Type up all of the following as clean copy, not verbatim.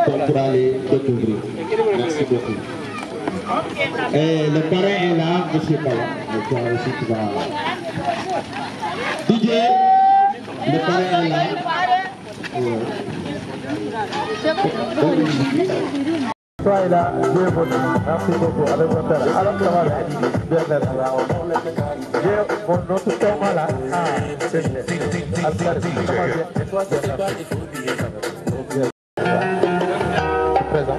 On pourra les découvrir. Merci beaucoup. Et le parrain est là, monsieur Pala. Toi aussi, tu vas. DJ, le parrain est là. Soyez là, bienvenue. Merci beaucoup. Avec votre père. Alors, ça va, bien, notre thème là. Ah, c'est bien. Et toi, présent.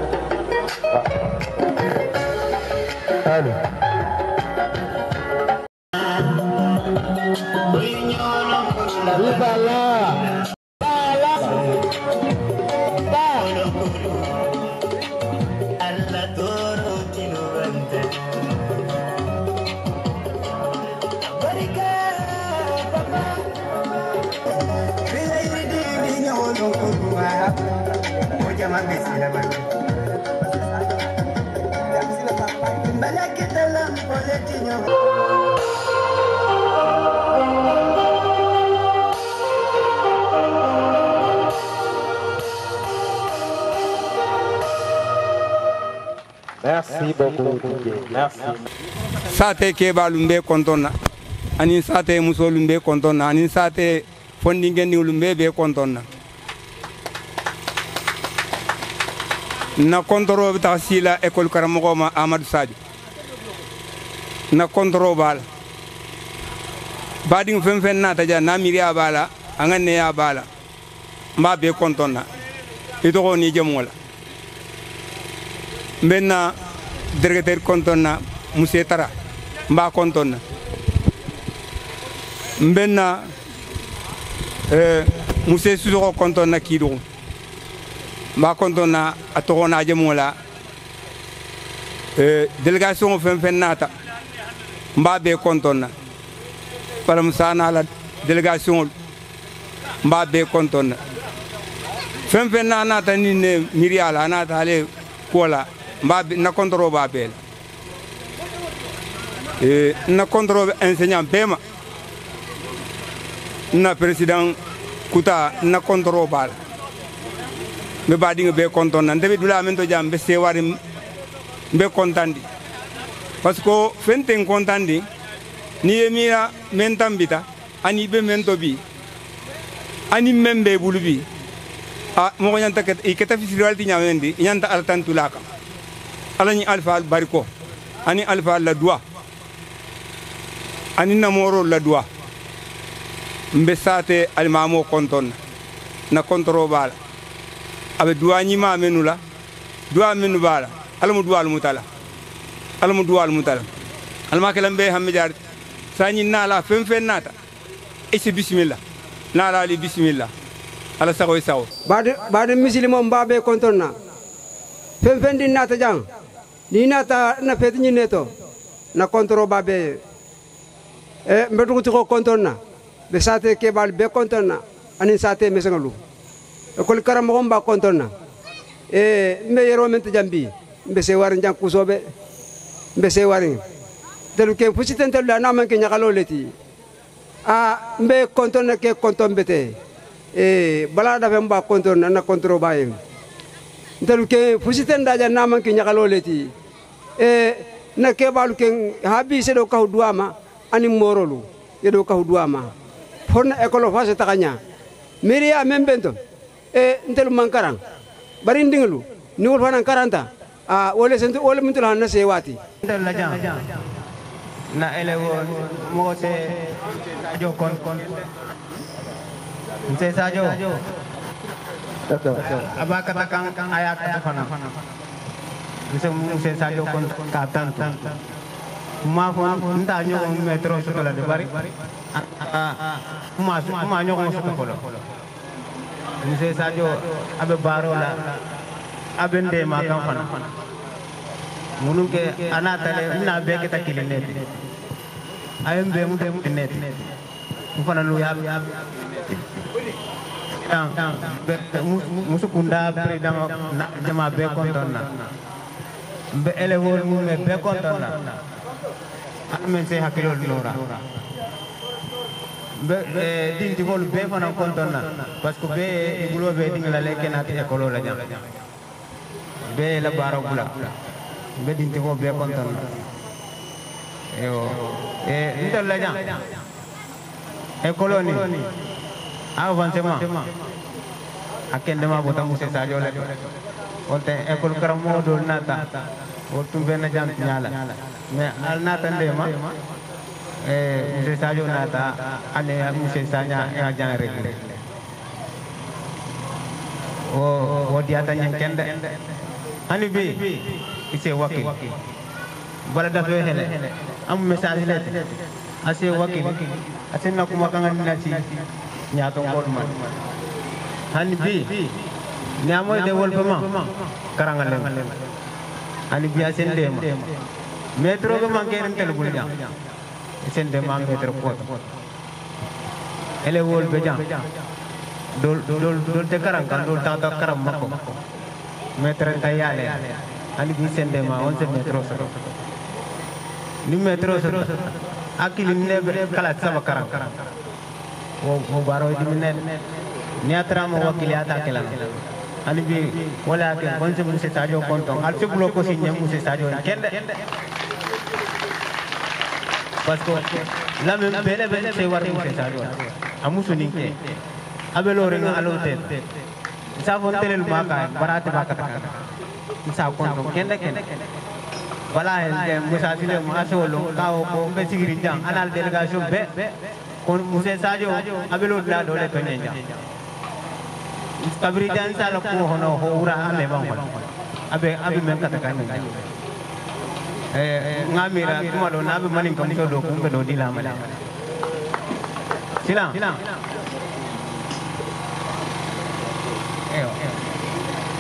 Allez. Merci beaucoup. Merci. Sate keba lumbe kontona. Ani sate muso lumbe kontona. Ani sate fondingen ni lumbe be kontona. Na kontro bita sila école karamogo ma Amadou Sadio. Na kontro bal. Bading fen na taja na miria bala, angane ya bala. Mba be kontona. Ito ni jemola. Mbenna directeur kontona monsieur Tara mba kontona. Mbenna monsieur Suzoro kontona kido. Mba kontona atogona jemola. Délégation fen nata mba be kontona. Param sana la délégation mba be kontona. Fen nata ni ne miriala nata ale kola mba na kontro ba bel na kontro enseignant bema na président kuta na kontro bal me ba dinga be kontona ndebe dula men to jam be sewari be kontandi parce que fenten kontandi ni emira men tambita ani be men to bi ani membe bulubi a mo nyanta ket iketa fisiralti nyamendi nyanta altantulaka alani alfa bariko ani alfa la doa ani namoro la doa mbesate almamo konton na kontro bala abe doa nyima menula doa menu bala alamu doa almutala alma kelambe hamjar sani nala fen nata isi bismillah nala li bismillah ala sago sago bade muslimo mbabe kontonna fen din nata jang ni nata na feti ni neto na kontro babe mbedu ko kontonna be sate ke bal be kontonna ani sate mesangalu ko karam mo mba kontonna mbe yero men jambi mbe se war njang kusobe mbe se warin delu ke fusiten telu na man ke nyakalo leti mbe kontonna ke konton bete bala da mba kontro na kontro baye delu ke fusiten daja na man ke nyakalo leti na ke balu ke habi se do ka duama ani morolu ye do ka duama forna école fa se takanya miria membento e ntel mankarang bari ndinglu ni wol fanan 40 wala sentu wala mintul hanna se wati ntel la jang na elewo mo se sajo kon se sajo aba kata kang ayat kata fana se sajo kon katan ma fon nta nyo metro sukala de bari ma nyo ko sukala se sajo abe barola abe ndema kan fana munun ke anatale ina be ke takilene ayem be mu dem net mu fana lu ya musukunda president jama be kontonna be elewol mu be kontonna amen se hakilo lora be dinti hol be fana kontonna parce que be bulo be dingala lekenati ekolo la jam be la baro bula be dinti ho be kontonna yo ndol la jam ekolo ni avancement akende ma bota musse sadio le onte ekol karam modo nata wotum ben jam nyala mais al nata ndema musse sadio nata ane musse sanya e jan regle o diata nyen kende ani bi ise wakil bala da fe hele am message le ase wakil asenna kuma kangan nasi nyato ngol man hani bi nyamo de wol pema karangale hani bi asende ma metro ko man keren tel bul jam asende ma metro ko ele wol be jam dol te karang kan dol ta karam mako metro tayale hani bi sende ma on se metro so ni metro so akili ne kala sama karang wo baro di minen niatra mo wakiliata kala ani bi wala ke bonse musse sadio konton al se bulo ko si nyam musse sadio kende parce que la même bele se war musse sadio amusu ninke abelo renga alote sa fon telel maka barate baka sa konton kende wala el musa sile ma solo kawo ko be sigiri jang anal delegation be kon musse sadio abelo la dole to nyanja kabri dan sala ko hono ho ura ame bang abe men kata kan ngamira kuma do nabe manin kam so do ko do dila mala silang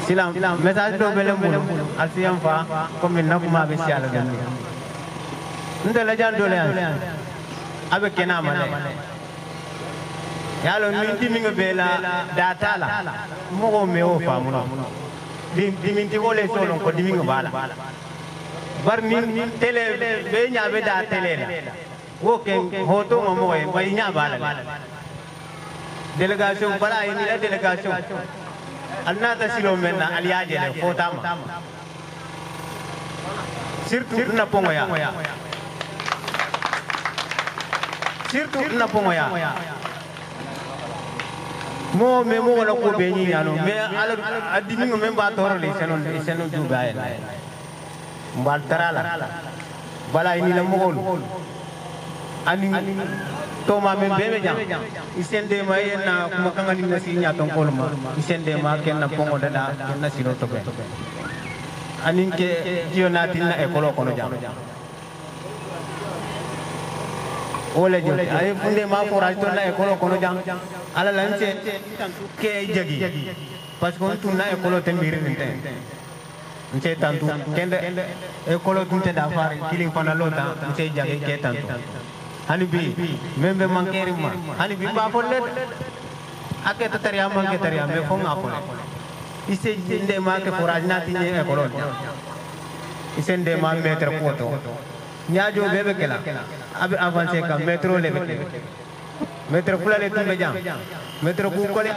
silang message do belem bulu alsiam fa comme na kuma be siala do ndela jan do le abe kena male yalo ni diminga bela data la mo me o famuno diminti wole solo ko diminga bala bar ni tele be nyaabe da tele la wo ken hoto mo e bay nya bala delegation bala ni la delegation alnata silo menna aliaje le fotama surtout na pongo ya surtout na pongo ya mo me mo wala ko be ni ano me ala adini ngo memba toro le senon du gael mbal tarala bala ni la mo gol ani to ma me be jam isende ma yena kuma kangani na si nya ton kolma isende ma ken na pongo dada ken na sino to be anin ke jionati na ekolo kono jam ole jo ay funde ma forage to na ekolo kono jam ala lance ke jagi parce que on tunna ekolo tembiri nte nte tantu kende ekolo tunte da fare killing pana lota nte jagi ke tantu hani bi membe mankeri ma hani bi ba folle ake to tariya manke tariya me fo nga folle ise inde ma ke forage na tinye ekolo ise inde ma meter poto nyaajo bebe kala abe avancer ka metro lebe metro kula le tumbe jam metro ku kole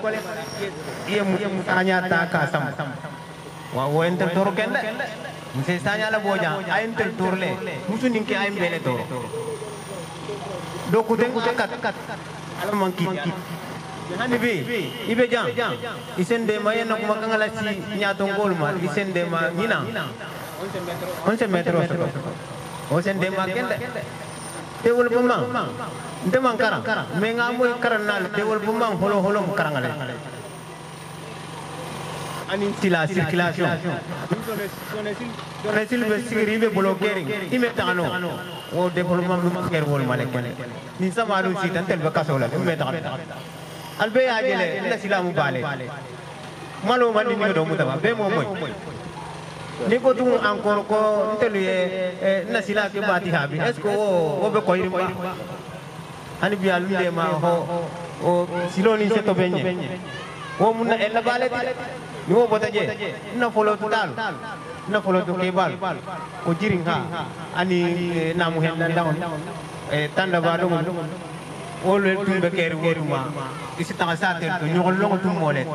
iye mu anya ta ka sam wa wo enter toro kende muse sanya la boja ay enter torle musu ninke ay mbele toro do ku den kat ala manki hani bi ibe jam isende ma yenna kuma kangala si nyaton golma isende ma nina on se metro o sende ma kende tewul bumang ndemang karang menga moy karanal tewul bumang holo holo karangale ani sila circulation sonesil be sigribe bloquering imetano o développement bu ker wol malek ni samaru si tan tel bakasola imetano albe ajele la silamu bale malo mandi ni do mutaba be mo moy ni ko tum encore ko telu e na sila ke bati habi est ce o be ko yirma ani bi alu de ma ho o siloni se to benye o mun na ella bale ni wo botaje na folo total na folo to kebal ko jiring ha ani namu hen dandaon e tanda ba do o le tumbe keri woruma isi tanga satel to nyogol longo tum molet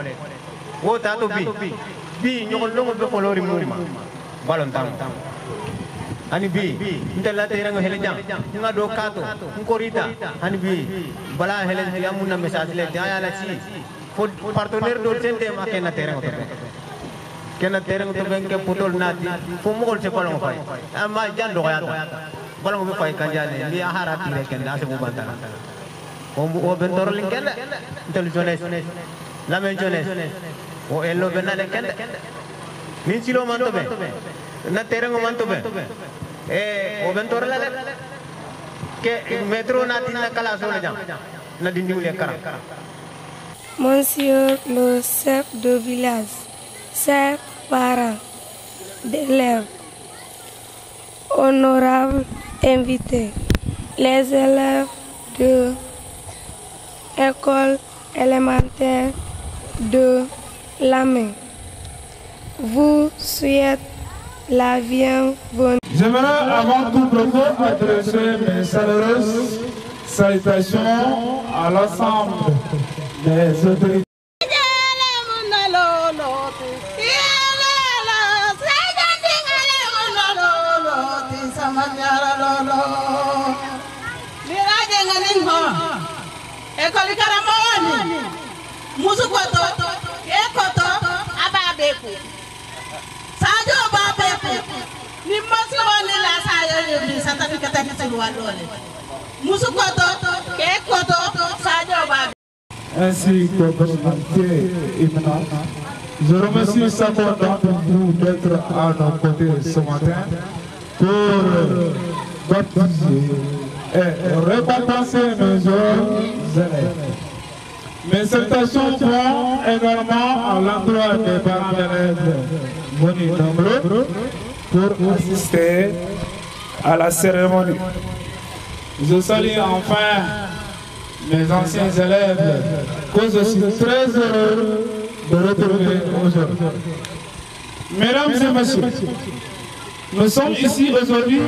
wo ta to bi nyogol longo be kolori muma balon tam ani bi ndela te rango hele jam nga do kato ngorita ani bi bala hele amuna message le daya la ci fo partenaire do sente ma kena tereng to benke putol nati fo mogol se balon fay amma jando yata balon be fay kanjane li ahara tire kenda se bu bantana o bentor linkende tel jeunesse la men jeunesse o ello benale kende min silo manto be na tereng manto be o bentor la ke metro nati na kala so la jam na dindi wule kara. Monsieur le chef de village, chers parents d'élèves, honorables invités, les élèves de école élémentaire de Lamé, vous souhaite la bienvenue. J'aimerais avant tout propos adresser mes chaleureuses salutations à l'ensemble des autorités. Ekoli karamoni musukoto ekoto ababeku sajo babeku ni masoni la sayo ni satani kataki walole musukoto ekoto sajo babeku ainsi que personnalité imminente. Je remercie chacun d'entre vous d'être à nos côtés ce matin pour baptiser et récompenser nos jeunes élèves. Mes salutations vont également à l'endroit des parents d'élèves venus nombreux pour assister à la cérémonie. Je salue enfin mes anciens élèves que je suis très heureux de retrouver aujourd'hui. Mesdames et messieurs, nous sommes ici aujourd'hui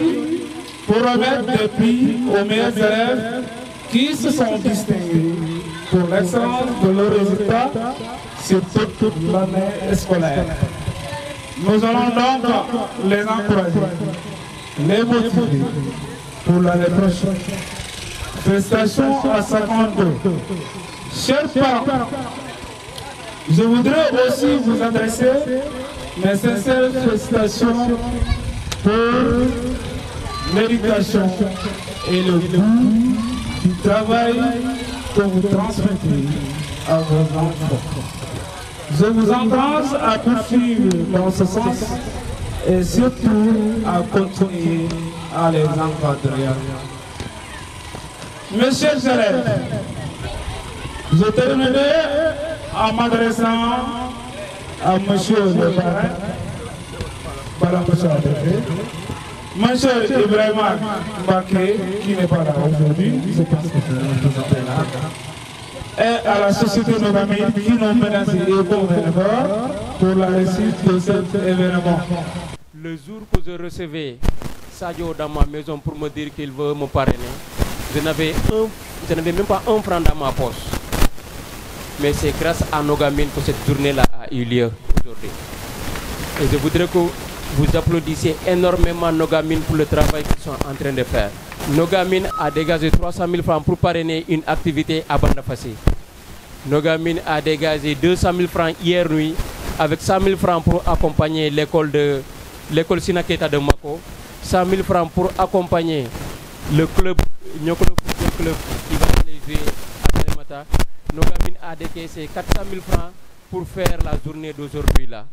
pour remettre des prix aux meilleurs élèves qui se sont distingués pour l'excellence de leurs résultats sur toute l'année scolaire. Nous allons donc les encourager, les motiver pour l'année prochaine. Félicitations à chacun d'eux. Chers parents, je voudrais aussi vous adresser mes sincères félicitations pour l'éducation et le goût du travail que vous transmettez à vos enfants. Je vous encourage à poursuivre dans ce sens et surtout à continuer à les encadrer. Mes chers élèves, je terminerai en m'adressant à monsieur le parrain, monsieur Ibrahim Baké, qui n'est pas là aujourd'hui, je pense que je vais vous présenter là, et à la société de nos amis qui nous menacé et pour la réussite de cet événement. Le jour que je recevais Sadio dans ma maison pour me dire qu'il veut me parrainer, je n'avais même pas un franc dans ma poche. Mais c'est grâce à Nogamine que cette journée-là a eu lieu aujourd'hui. Et je voudrais que vous applaudissiez énormément Nogamine pour le travail qu'ils sont en train de faire. Nogamine a dégagé 300 000 francs pour parrainer une activité à Bandafassi. Nogamine a dégagé 200 000 francs hier nuit avec 100 000 francs pour accompagner l'école Sinaketa de Mako, 100 000 francs pour accompagner le club Nyokolo Football Club qui va aller jouer à Salemata. Nogamine a décaissé 400 000 francs pour faire la journée d'aujourd'hui là.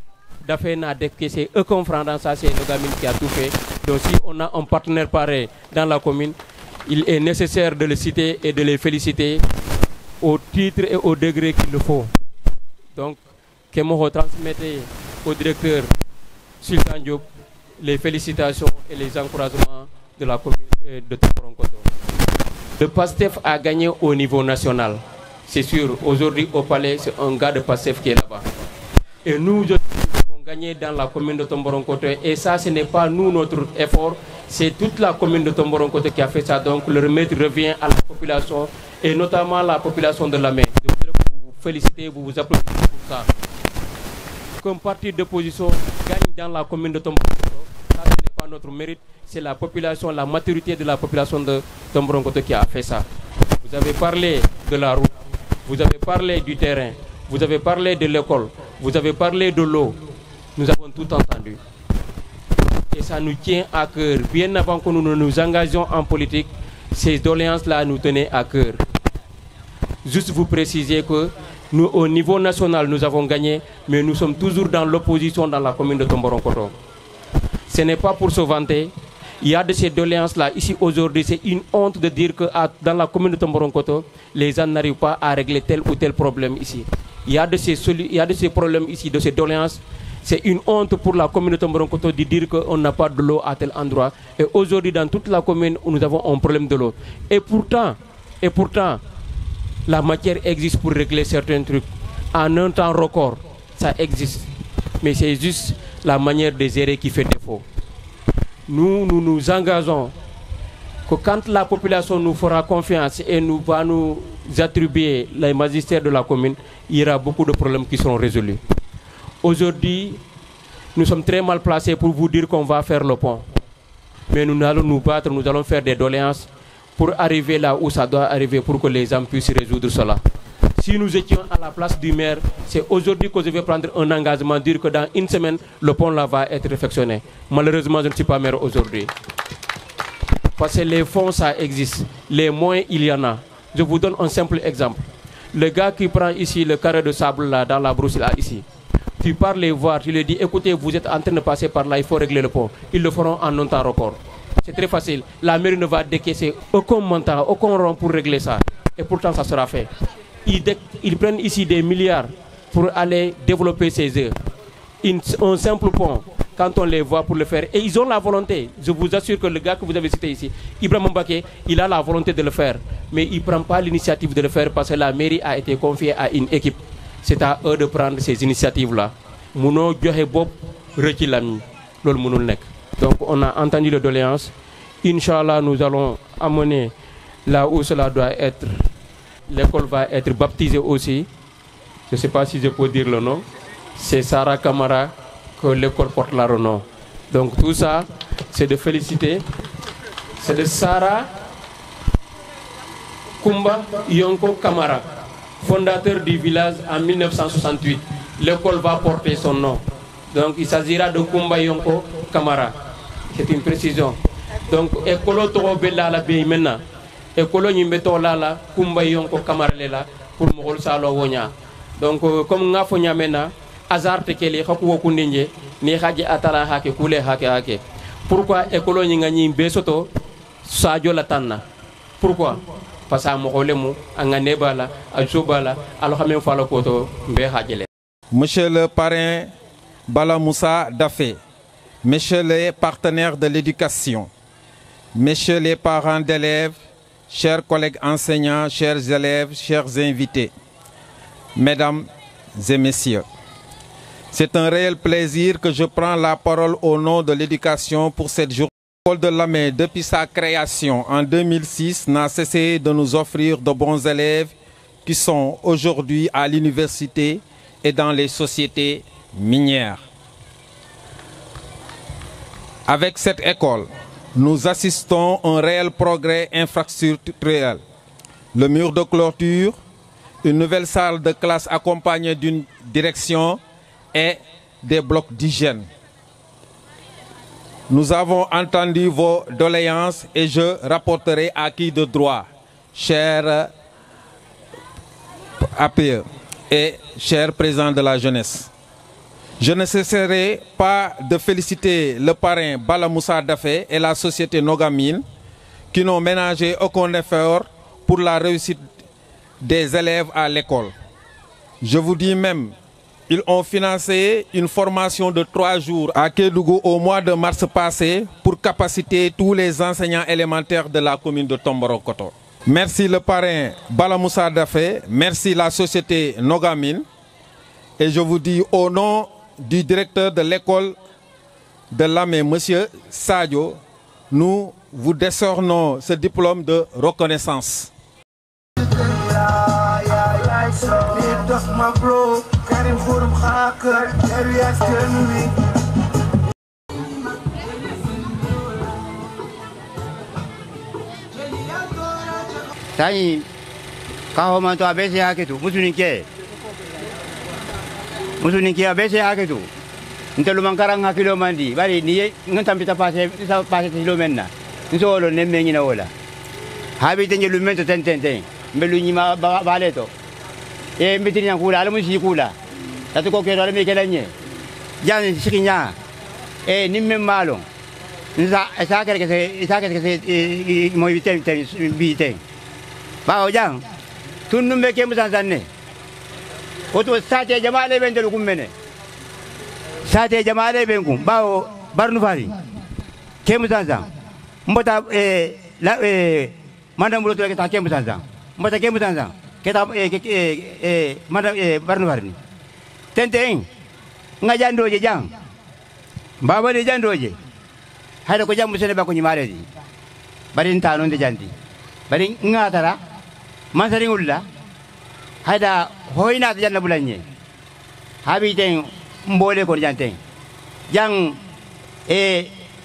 Dafé n'a décaissé aucun franc dans ça, c'est Nogamine qui a tout fait. Donc si on a un partenaire pareil dans la commune, il est nécessaire de le citer et de les féliciter au titre et au degré qu'il le faut. Donc, que moi transmettez au directeur Sultan Diop les félicitations et les encouragements de la commune de Tomboronkoto. Le PASTEF a gagné au niveau national. C'est sûr, aujourd'hui au palais, c'est un gars de PASTEF qui est là-bas. Et nous avons gagné dans la commune de Tomboronkoto. Et ça, ce n'est pas nous, notre effort, c'est toute la commune de Tomboronkoto qui a fait ça. Donc le remède revient à la population et notamment la population de la mer. Je voudrais vous féliciter, vous applaudissez pour ça. Qu'un parti d'opposition gagne dans la commune de Tomboronkoto, ça ce n'est pas notre mérite, c'est la population, la maturité de la population de Tomboronkoto qui a fait ça. Vous avez parlé de la route, vous avez parlé du terrain, vous avez parlé de l'école, vous avez parlé de l'eau. Nous avons tout entendu. Et ça nous tient à cœur. Bien avant que nous ne nous engagions en politique, ces doléances-là nous tenaient à cœur. Juste vous préciser que nous, au niveau national, nous avons gagné, mais nous sommes toujours dans l'opposition dans la commune de Tomboronkoto. Ce n'est pas pour se vanter. Il y a de ces doléances-là. Ici, aujourd'hui, c'est une honte de dire que dans la commune de Tomboronkoto, les gens n'arrivent pas à régler tel ou tel problème ici. Il y a de ces problèmes ici, de ces doléances. C'est une honte pour la commune de Tomboronkoto de dire qu'on n'a pas de l'eau à tel endroit. Et aujourd'hui, dans toute la commune, nous avons un problème de l'eau. Et pourtant, la matière existe pour régler certains trucs. En un temps record, ça existe. Mais c'est juste la manière de gérer qui fait défaut. Nous nous engageons que quand la population nous fera confiance et nous va nous attribuer les magistères de la commune, il y aura beaucoup de problèmes qui seront résolus. Aujourd'hui, nous sommes très mal placés pour vous dire qu'on va faire le pont. Mais nous allons nous battre, nous allons faire des doléances pour arriver là où ça doit arriver pour que les gens puissent résoudre cela. Si nous étions à la place du maire, c'est aujourd'hui que je vais prendre un engagement, dire que dans une semaine, le pont là va être réfectionné. Malheureusement, je ne suis pas maire aujourd'hui. Parce que les fonds, ça existe. Les moyens, il y en a. Je vous donne un simple exemple. Le gars qui prend ici le carré de sable là, dans la brousse là, ici. Tu pars les voir, tu leur dis, écoutez, vous êtes en train de passer par là, il faut régler le pont. Ils le feront en un temps record. C'est très facile. La mairie ne va décaisser aucun montant, aucun rond pour régler ça. Et pourtant, ça sera fait. Ils prennent ici des milliards pour aller développer ces œuvres. Un simple pont, quand on les voit pour le faire, et ils ont la volonté. Je vous assure que le gars que vous avez cité ici, Ibrahim Mbake, il a la volonté de le faire. Mais il ne prend pas l'initiative de le faire parce que la mairie a été confiée à une équipe. C'est à eux de prendre ces initiatives-là. Donc on a entendu les doléances. Inch'Allah, nous allons amener là où cela doit être. L'école va être baptisée aussi. Je ne sais pas si je peux dire le nom. C'est Sarah Kamara que l'école porte leur nom. Donc tout ça, c'est de féliciter. C'est de Sarah Kumba Yonko Kamara, fondateur du village en 1968. L'école va porter son nom. Donc il s'agira de Kumba Yonko Kamara. C'est une précision. Donc école Torobella la Béi maintenant. École Nimbeto Lala, Kumba Yonko Kamara Lela pour Mogol Salo Wonya. Donc comme nga fonya maintenant, hasard tekeli xakuwo kundinje ni xaji atala hake kule hake. Pourquoi école ñi nga ñi besoto Sadio la tanna? Pourquoi? Parce que mogolemu anga nebala ajobala alo xamé fala koto mbe hajele. Monsieur le parrain Bala Moussa Dafé, messieurs les partenaires de l'éducation, messieurs les parents d'élèves, chers collègues enseignants, chers élèves, chers invités, mesdames et messieurs, c'est un réel plaisir que je prends la parole au nom de l'éducation pour cette journée. L'école de Lamé, depuis sa création en 2006, n'a cessé de nous offrir de bons élèves qui sont aujourd'hui à l'université et dans les sociétés minières. Avec cette école, nous assistons à un réel progrès infrastructurel. Le mur de clôture, une nouvelle salle de classe accompagnée d'une direction et des blocs d'hygiène. Nous avons entendu vos doléances et je rapporterai à qui de droit, cher APE et cher président de la jeunesse. Je ne cesserai pas de féliciter le parrain Bala Moussa Dafé et la société Nogamine qui n'ont ménagé aucun effort pour la réussite des élèves à l'école. Je vous dis même, ils ont financé une formation de 3 jours à Kédougou au mois de mars passé pour capaciter tous les enseignants élémentaires de la commune de Tomborokoto. Merci le parrain Bala Moussa Dafé, merci la société Nogamine et je vous dis au nom du directeur de l'école de Lamé, M. Sadio, nous vous décernons ce diplôme de reconnaissance. Tani kahomanto abese haketu musuninke abese haketu ntelu mankarang hakilo mandi bari ni ngantampita pase kilo menna nsolo nemmengi na wala habi tenje lumento tenten mbelu nyima baleto e mbitini yankula alamushi kula tatuko kero ale mekelanye jan sikinya e nimme malo nza esakere kese mo bite bao jang tunnu meke musanne oto sate jamaale ben de kummene sate jamaale ben kum bao barnu fari ke musanza mbota madam bulo to ke ta ke musanza mbota ke musanza ke ta madam barnu fari tenteng ngajandoje jang baba de jandoje hayda ko jamu sene ba ko nyimare di bari ntano de jandi bari ngatara masari ulla hayda hoyna de janna bulanye habi den mbole ko jante jang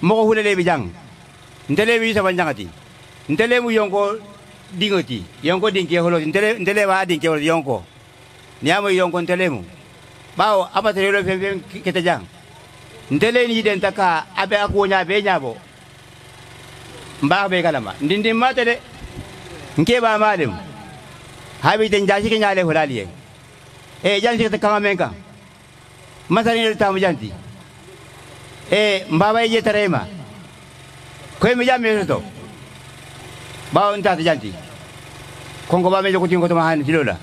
mo hulele bi jang ndele bi sa banjangati ndele mu yonko dingoti yonko dinke holo ndele wa dinke holo yonko niamo yonko ndele mu bawo abatere lo fem kete jang ndele ni den taka abe akonya be nyabo mba be kalama ndindi matede nke ba madem habi den jashi ke nyale hulali jansi ke kama menka masani le tamu janti mbaba ye tarema ko mi jamme to bawo nta janti kongo ba me ko tingo to mahan tilola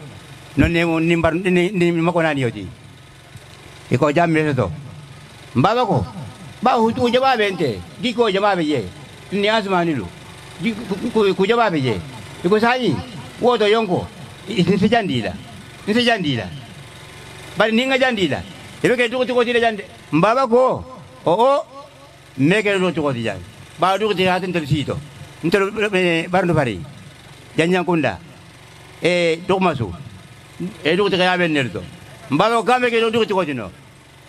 non ne mo nimbar ni makona ni yoti ko jamme to mbaba ko ba hu jaba bente di ko jaba be ye ni asmani lu di ku jaba be ye ko sani wodo yonko ite jandila bari ninga jandila ebe ke tuko tile jande mbaba ko meke tuko tile ba tuko tile hatin tel sito ntel barno bari janyan kunda dokmasu tuko tile yaben nerdo mbaba ko meke tuko tino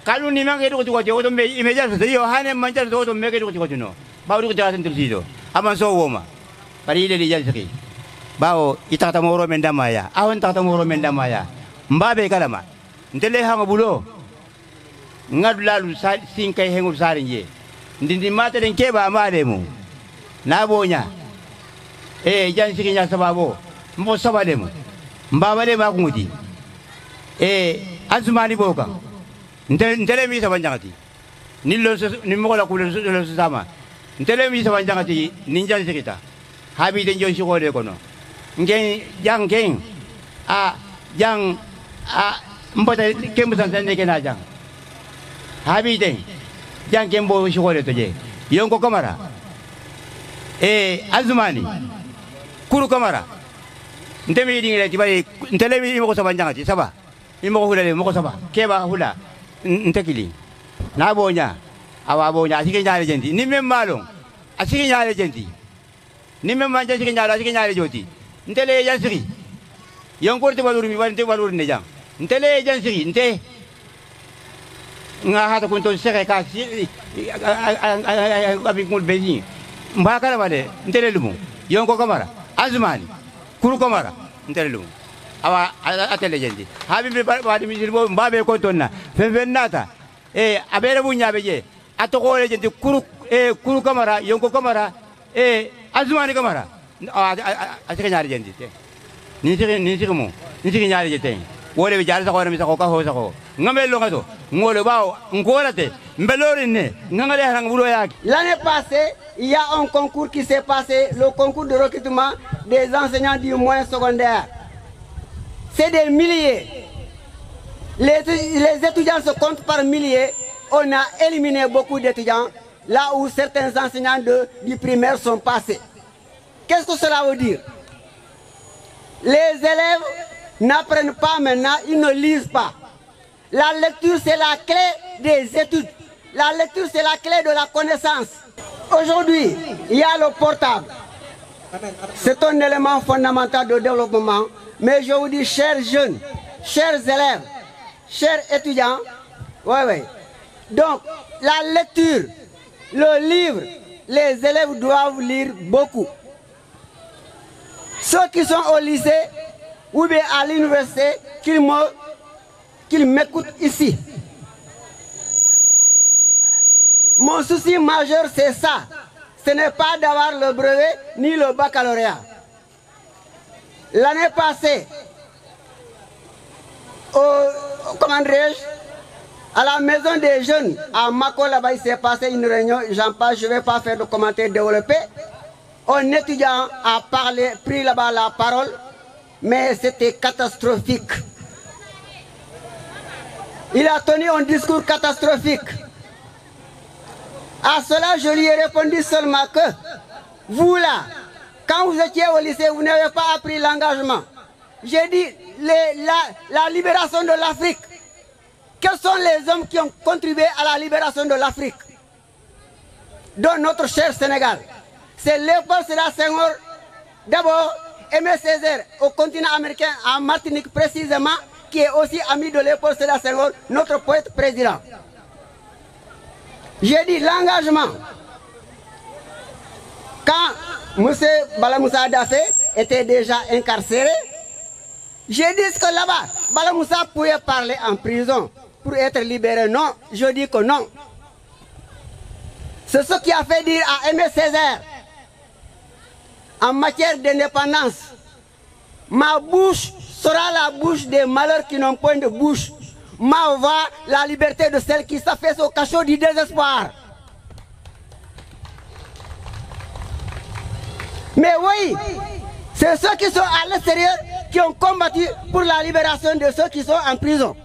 kalu ni mange tuko tile me imeja so yo hane manjar do meke tuko tino ba tuko tile hatin tel sito aman so woma bari ile li jalsaki bawo itata moro mendamaya awon tata moro mendamaya mbabe kalama ndele hanga bulo ngadulalu sinkay hengul sarinje ndindi mata den keba amade mu nabonya jan sikinya sababo mbo sabade mu mbabale ma kumuti azmani boka ndele mi sabanjangati nillo nimmo la kulo sama ndele mi sabanjangati ninja sikita habi den joshi ko de kono ngen jang geng jang mbota kembusan sande kena jang habi den jang kembo shigore toje yonko kamara azmani kuru kamara ndemi dingile tibali ntelemi mo ko sabanjangati saba imo ko hulale mo ko saba keba hula ntekili nabonya awabonya asike nyaale jenti nimme malong asike nyaale jenti nimme manja asike nyaale joti ntele jansiri yonkor te baluri mi wante baluri ne jang ntele jansiri nte nga hata kunto sere ka si abi kul bezi mbakara made nterelumu yonko kamara azmani kuru kamara nterelumu awa atele jendi habibi badi mijilbo mbabe ko tonna fenata abere bunyabe je atokole jendi kuru kamara yonko kamara azmani kamara atike nyaari jendi ni tiki nyaari jete wole bi jaarisa ko mi sako ka ho sako ngamelo ngato ngolo bawo ngolate mbelorine ngangale harang bulo yaki. L'année passée, il y a un concours qui s'est passé, le concours de recrutement des enseignants du moyen secondaire. C'est des milliers. Les étudiants se comptent par milliers. On a éliminé beaucoup d'étudiants là où certains enseignants du primaire sont passés. Qu'est-ce que cela veut dire? Les élèves n'apprennent pas maintenant, ils ne lisent pas. La lecture, c'est la clé des études. La lecture, c'est la clé de la connaissance. Aujourd'hui, il y a le portable. C'est un élément fondamental de développement. Mais je vous dis, chers jeunes, chers élèves, chers étudiants, donc la lecture, le livre, les élèves doivent lire beaucoup. Ceux qui sont au lycée ou bien à l'université, qu'ils m'écoutent ici. Mon souci majeur, c'est ça. Ce n'est pas d'avoir le brevet ni le baccalauréat. L'année passée, à la maison des jeunes, à Mako, là-bas, il s'est passé une réunion, j'en passe, je ne vais pas faire de commentaires développés. Un étudiant a pris là-bas la parole, mais c'était catastrophique. Il a tenu un discours catastrophique. À cela, je lui ai répondu seulement que vous là, quand vous étiez au lycée, vous n'avez pas appris l'engagement. J'ai dit la libération de l'Afrique. Quels sont les hommes qui ont contribué à la libération de l'Afrique? Dans notre cher Sénégal. C'est Léopold Sédar Senghor, d'abord Aimé Césaire au continent américain, en Martinique précisément, qui est aussi ami de Léopold Sédar Senghor, notre poète président. J'ai dit l'engagement. Quand M. Bala Moussa Daffé était déjà incarcéré, j'ai dit que là-bas, Bala Moussa pouvait parler en prison pour être libéré. Non, je dis que non. C'est ce qui a fait dire à Aimé Césaire, en matière d'indépendance, ma bouche sera la bouche des malheurs qui n'ont point de bouche. Ma voix, la liberté de celles qui s'affaissent au cachot du désespoir. Mais oui, c'est ceux qui sont à l'extérieur qui ont combattu pour la libération de ceux qui sont en prison.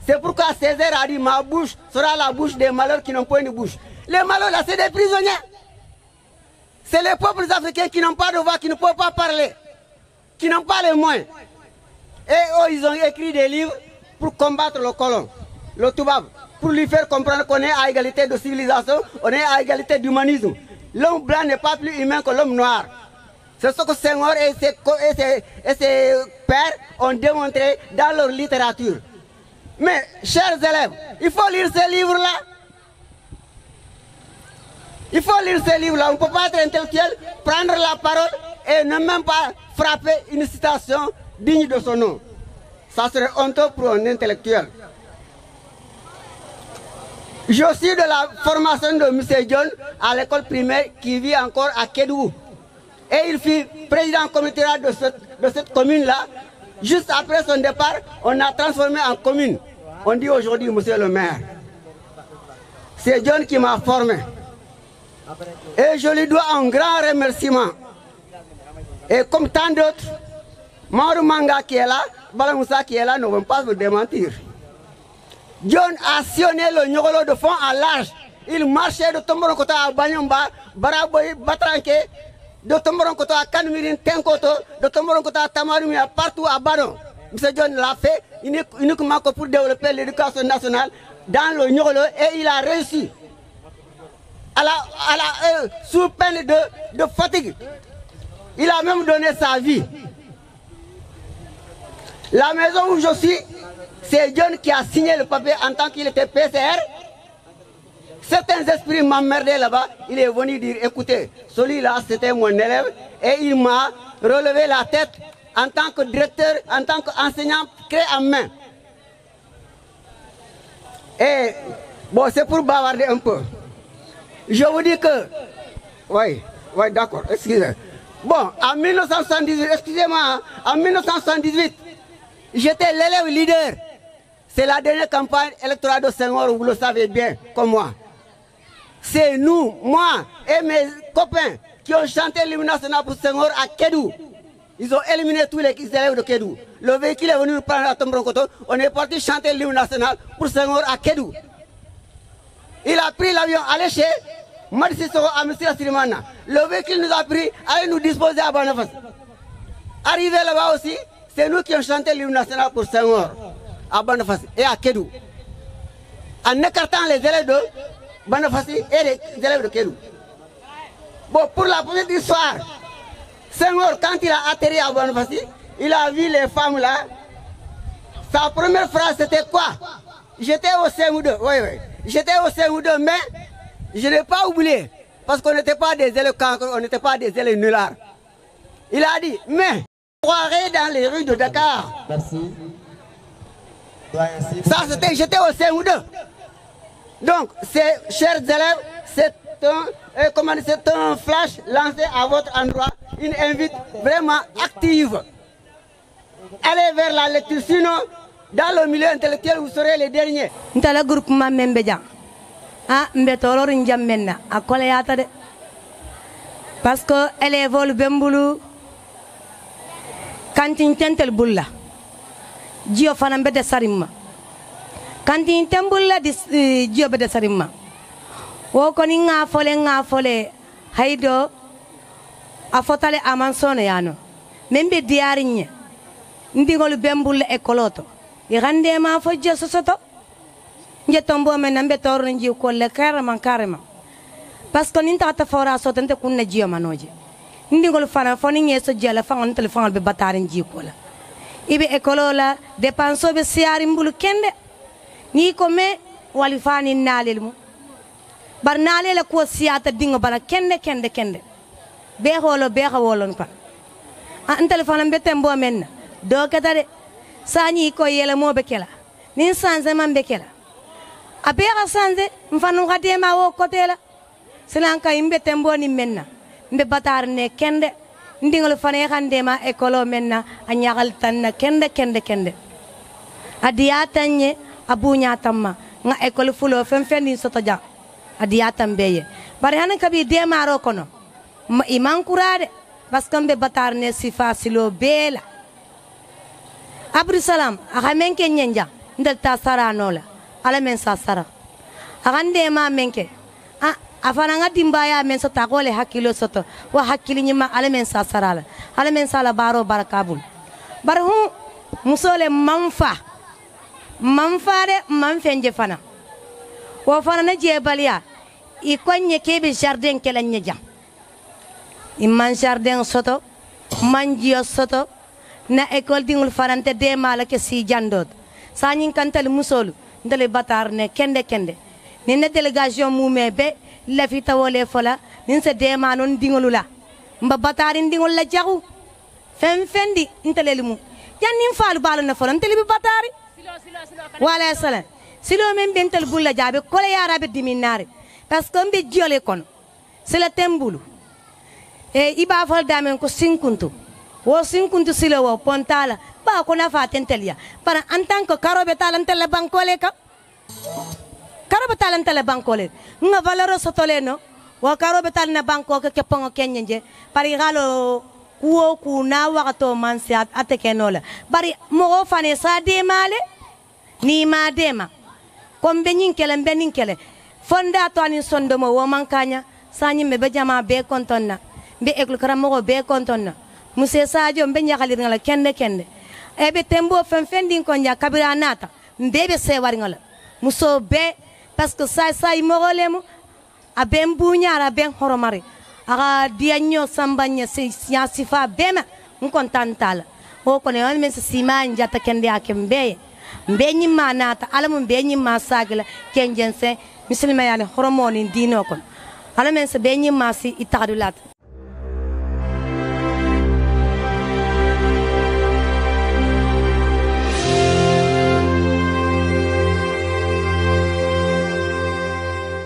C'est pourquoi Césaire a dit, ma bouche sera la bouche des malheurs qui n'ont point de bouche. Les malheurs là, c'est des prisonniers. C'est les peuples africains qui n'ont pas de voix, qui ne peuvent pas parler, qui n'ont pas les moyens. Et eux, ils ont écrit des livres pour combattre le colon, le toubab, pour lui faire comprendre qu'on est à égalité de civilisation, on est à égalité d'humanisme. L'homme blanc n'est pas plus humain que l'homme noir. C'est ce que Senghor et ses pères ont démontré dans leur littérature. Mais, chers élèves, il faut lire ces livres-là. Il faut lire ces livres-là. On ne peut pas être intellectuel, prendre la parole et ne même pas frapper une citation digne de son nom. Ça serait honteux pour un intellectuel. Je suis de la formation de M. John à l'école primaire qui vit encore à Kédougou. Et il fut président communautaire de cette commune-là. Juste après son départ, on a transformé en commune. On dit aujourd'hui, monsieur le maire. C'est John qui m'a formé. Et je lui dois un grand remerciement. Et comme tant d'autres, Mauro Manga qui est là, Bala Moussa qui est là, ne vont pas vous démentir. John a sillonné le Nyogolo de fond en large. Il marchait de Tomboronkoto à Banyamba, Baraboy, Batranke, de Tomboronkoto à Kanmirin, Tenkoto, de Tomboronkoto à Tamarumi, partout à Badon. M. John l'a fait uniquement pour développer l'éducation nationale dans le Nyogolo et il a réussi. Sous peine de fatigue. Il a même donné sa vie. La maison où je suis, c'est John qui a signé le papier en tant qu'il était PCR. certains esprits m'emmerdaient là-bas. Il est venu dire, écoutez, celui-là, c'était mon élève et il m'a relevé la tête en tant que directeur, en tant qu'enseignant créé en main. Et bon, c'est pour bavarder un peu. Je vous dis que, oui, d'accord, excusez. Bon, en 1978, excusez-moi, en 1978, j'étais l'élève leader. C'est la dernière campagne électorale de Senghor, vous le savez bien, comme moi. C'est nous, moi et mes copains, qui ont chanté l'hymne national pour Senghor à Kédou. Ils ont éliminé tous les élèves de Kédou. Le véhicule est venu nous prendre à Tombronkoto. On est parti chanter l'hymne national pour Senghor à Kédou. Il a pris l'avion, allé chez Madissi Soro à M. Sirimana. Le véhicule nous a pris, allez nous disposer à Banafas. Arrivé là-bas aussi, c'est nous qui avons chanté l'hymne national pour Senghor à Banafas et à Kédou. En écartant les élèves de Banafas et les élèves de Kédou. Bon, pour la petite histoire, Senghor, quand il a atterri à Banafas, il a vu les femmes là. Sa première phrase c'était quoi? J'étais au CM2, oui. J'étais au CM2, mais je n'ai pas oublié, parce qu'on n'était pas des élèves cancres, on n'était pas des élèves nullards. Il a dit, mais, croirez dans les rues de Dakar. Merci. Ça, c'était, j'étais au CM2. Donc, chers élèves, c'est un flash lancé à votre endroit, une invite vraiment active. Allez vers la lecture, sinon, dans le milieu intellectuel, vous serez les derniers. Ntala groupement membeja. Ah, mbetoro rinjam menna. Akole yata de. Parce que élève le bembulu. Kantin tentel bulla. Jio fana mbede sarimma. Kantin tembulla jio bede sarimma. Wo koni nga fole haido afotale amansone yano. Membe diarigne. Ndigol bembulla ekoloto. Irande ma fo jeso soto. Nje tombo men nambe toro nji ko le carrément. Parce que ninta ta fora soto nte kunna jio manoje. Ndigol fana fo ni ngeso jela fa on téléphone be batare nji ko la. Ibe ekolola dépenso be siari mbulu kende. Ni ko me wali fani nalel mu. Bar nalel ko siata dingo bara kende. Be holo be hawolon pa. An téléphone be tembo men do katare sani ko yele mo bekela nin sanze man bekela abera sanze mfanu gade ma wo kotela silanka imbe tembo ni menna mbe batar ne kende ndingol fane khande ma ekolo menna anyagal tan kende adiya tanye abunya tamma nga ekolo fulo fen ni sotoja adiya tambeye bari hanan kabi de maro kono iman kurade parce que mbe batar ne sifa silo bela Abdou Salam akamenke nyenja ndel ta sara nola ala men sa sara akande ma menke afana nga dimbaya men so ta gole hakilo soto wa hakili nyima ala men sa sara ala men sala baro barakabul barhu musole manfa de manfenje fana wo fana na jebalia I konye kebe jardin kela nyeja imman jardin soto manjio soto na école dingul farante de mala ke si jandot sañin kantal musolu ndale batar ne kende ni ne délégation mumebe la fi tawole fola nin se de manon dingulula mba batari dingul la jaxu fendi ntelelimu yannim falu balu na fola nteli bi batari wala sala silo men bentel bulla jabe kole yarabe diminare parce que mbe jiole kon c'est le tembulu e iba fol damen ko sinkuntu wo sinkuntu silo wo pontala ba ko na fatentelia para en tant que karobe talantele bankole ka karobe talantele bankole nga valero sotoleno wo karobe talna banko ke pongo kenyenje pari galo kuo ku na wakato mansi atekenola bari mo fane sa de male ni ma dema kombe nyinkele fonda to ani sondomo wo mankanya sanyi mebe jama be kontonna be eklu karamo be kontonna Muse Sadio mbe nyakali ngala kende ebe tembo fenfendi konya kabira nata mbebe sewari ngala muso be parce que sa imorolemu abem bunyara ben horomari aga dianyo sambanya se sifa bema mkontantala o kone on men sima njata kende akembe mbe ñimma naata ala mum be ñimma sagila ken jense muslima yani horomo ni dino kon ala men se be ñimma si itadulat